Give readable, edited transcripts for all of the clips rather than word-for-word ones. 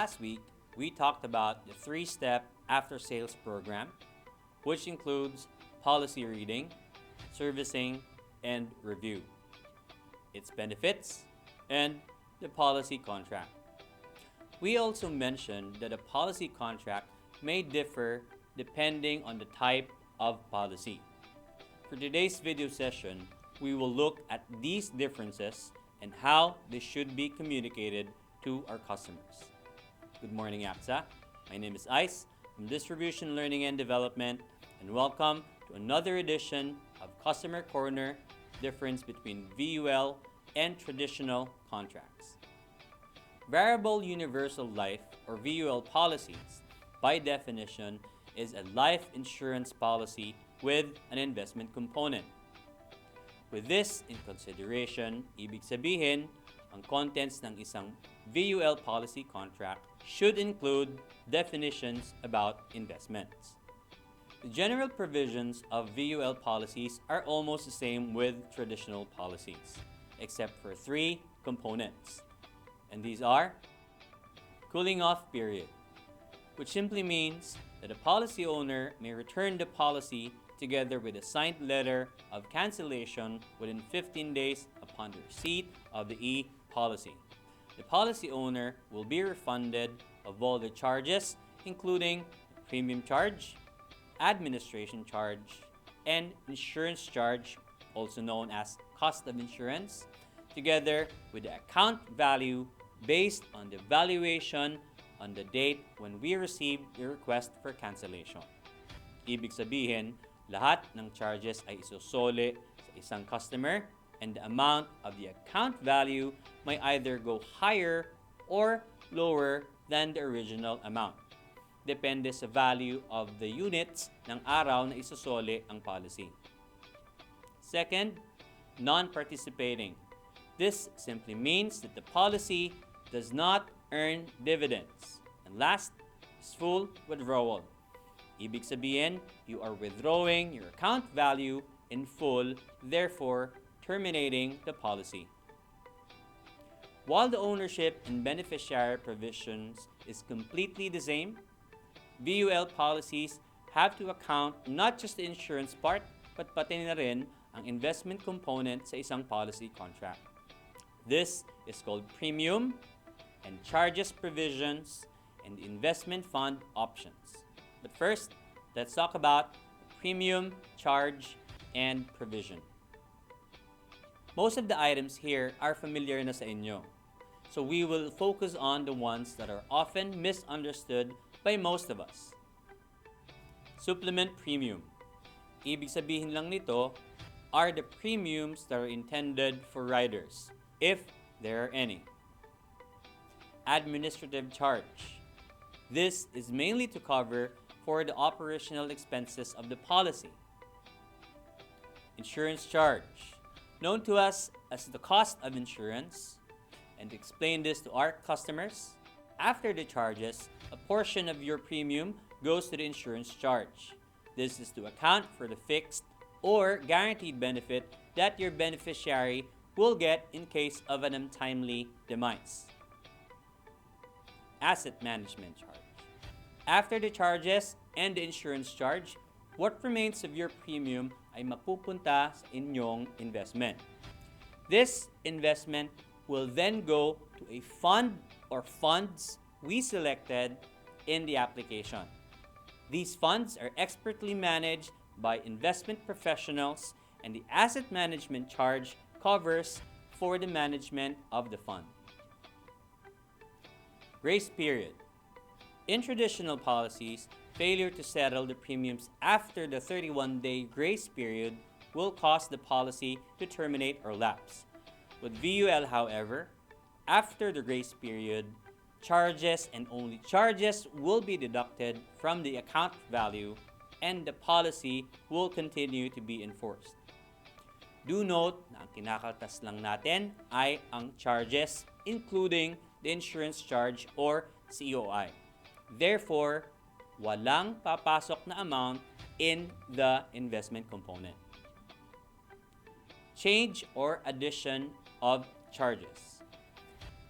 Last week, we talked about the three-step after-sales program, which includes policy reading, servicing, and review, its benefits, and the policy contract. We also mentioned that a policy contract may differ depending on the type of policy. For today's video session, we will look at these differences and how they should be communicated to our customers. Good morning, AXA. My name is Ice from Distribution Learning and Development, and welcome to another edition of Customer Corner, difference between VUL and traditional contracts. Variable Universal Life, or VUL policies, by definition, is a life insurance policy with an investment component. With this in consideration, ibig sabihin, ang contents ng isang VUL policy contract should include definitions about investments. The general provisions of VUL policies are almost the same with traditional policies, except for three components. And these are cooling off period, which simply means that a policy owner may return the policy together with a signed letter of cancellation within 15 days upon the receipt of the e-policy. The policy owner will be refunded of all the charges, including premium charge, administration charge, and insurance charge, also known as cost of insurance, together with the account value based on the valuation on the date when we received the request for cancellation. Ibig sabihin, lahat ng charges ay isusole sa isang customer, and the amount of the account value may either go higher or lower than the original amount. Depende sa value of the units ng araw na isusole ang policy. Second, non-participating. This simply means that the policy does not earn dividends. And last is full withdrawal. Ibig sabihin, you are withdrawing your account value in full, therefore terminating the policy. While the ownership and beneficiary provisions is completely the same, VUL policies have to account not just the insurance part, but pati na rin ang investment component sa isang policy contract. This is called premium and charges provisions and investment fund options. But first, let's talk about premium, charge, and provision. Most of the items here are familiar na sa inyo, so we will focus on the ones that are often misunderstood by most of us. Supplement premium. Ibig sabihin lang nito are the premiums that are intended for riders, if there are any. Administrative charge. This is mainly to cover for the operational expenses of the policy. Insurance charge, known to us as the cost of insurance, and to explain this to our customers, after the charges, a portion of your premium goes to the insurance charge. This is to account for the fixed or guaranteed benefit that your beneficiary will get in case of an untimely demise. Asset management charge. After the charges and the insurance charge, what remains of your premium ay mapupunta sa inyong investment. This investment will then go to a fund or funds we selected in the application. These funds are expertly managed by investment professionals, and the asset management charge covers for the management of the fund. Grace period. In traditional policies, failure to settle the premiums after the 31-day grace period will cause the policy to terminate or lapse. With VUL, however, after the grace period, charges and only charges will be deducted from the account value, and the policy will continue to be enforced. Do note na ang kinakaltas lang natin ay ang charges, including the insurance charge or COI. Therefore, walang papasok na amount in the investment component. Change or addition of charges.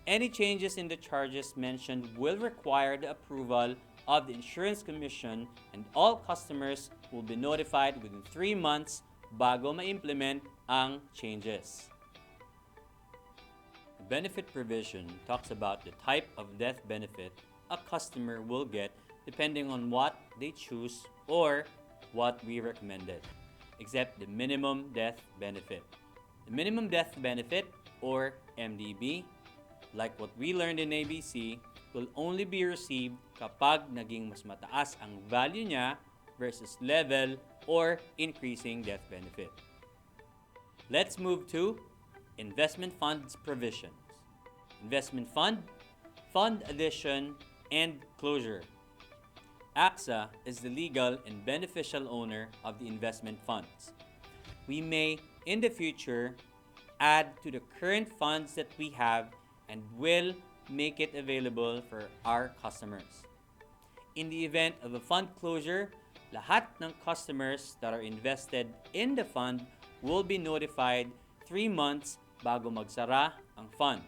Any changes in the charges mentioned will require the approval of the Insurance Commission, and all customers will be notified within 3 months bago ma-implement ang changes. The benefit provision talks about the type of death benefit a customer will get depending on what they choose or what we recommended, except the minimum death benefit. The minimum death benefit, or MDB, like what we learned in ABC, will only be received kapag naging mas mataas ang value niya versus level or increasing death benefit. Let's move to investment funds provisions. Investment fund, fund addition, and closure. AXA is the legal and beneficial owner of the investment funds. We may, in the future, add to the current funds that we have and will make it available for our customers. In the event of a fund closure, lahat ng customers that are invested in the fund will be notified 3 months bago magsara ang fund.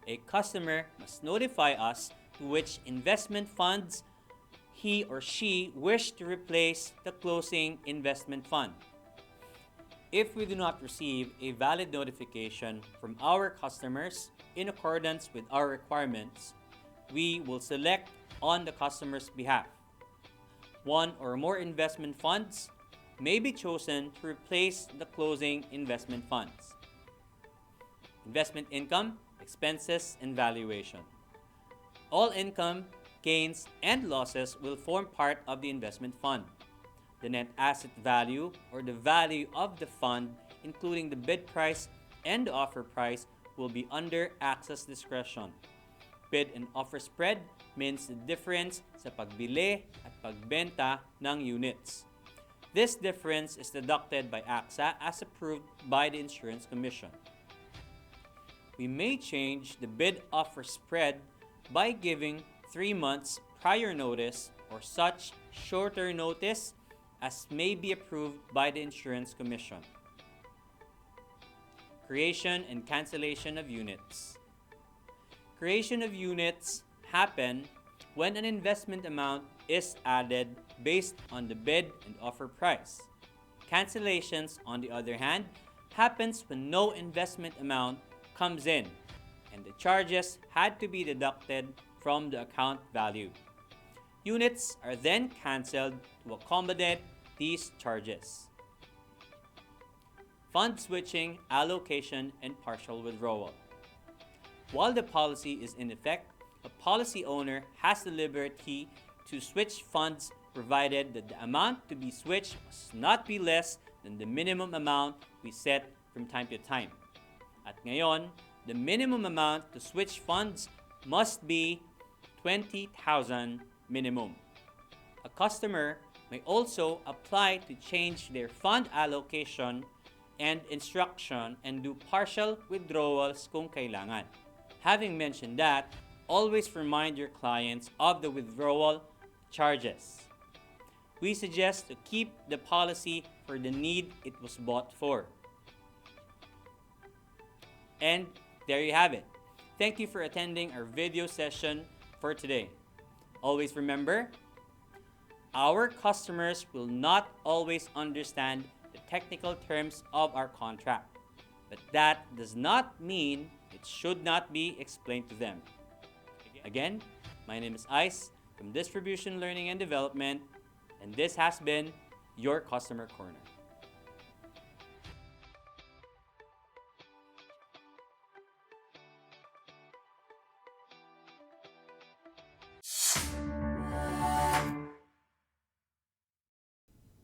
A customer must notify us to which investment funds he or she wish to replace the closing investment fund. If we do not receive a valid notification from our customers in accordance with our requirements, we will select on the customer's behalf. One or more investment funds may be chosen to replace the closing investment funds. Investment income, expenses, and valuation. All income, gains, and losses will form part of the investment fund. The net asset value, or the value of the fund, including the bid price and the offer price, will be under AXA's discretion. Bid and offer spread means the difference sa pagbili at pagbenta ng units. This difference is deducted by AXA as approved by the Insurance Commission. We may change the bid-offer spread by giving 3 months prior notice or such shorter notice as may be approved by the Insurance Commission. Creation and cancellation of units. Creation of units happen when an investment amount is added based on the bid and offer price. Cancellations, on the other hand, happens when no investment amount comes in and the charges had to be deducted from the account value. Units are then canceled to accommodate these charges. Fund switching, allocation, and partial withdrawal. While the policy is in effect, a policy owner has the liberty to switch funds provided that the amount to be switched must not be less than the minimum amount we set from time to time. At ngayon, the minimum amount to switch funds must be 20,000 minimum. A customer may also apply to change their fund allocation and instruction and do partial withdrawals kung kailangan. Having mentioned that, always remind your clients of the withdrawal charges. We suggest to keep the policy for the need it was bought for. And there you have it. Thank you for attending our video session for today. Always remember, our customers will not always understand the technical terms of our contract, but that does not mean it should not be explained to them. Again, my name is Ice from Distribution Learning and Development, and this has been your Customer Corner.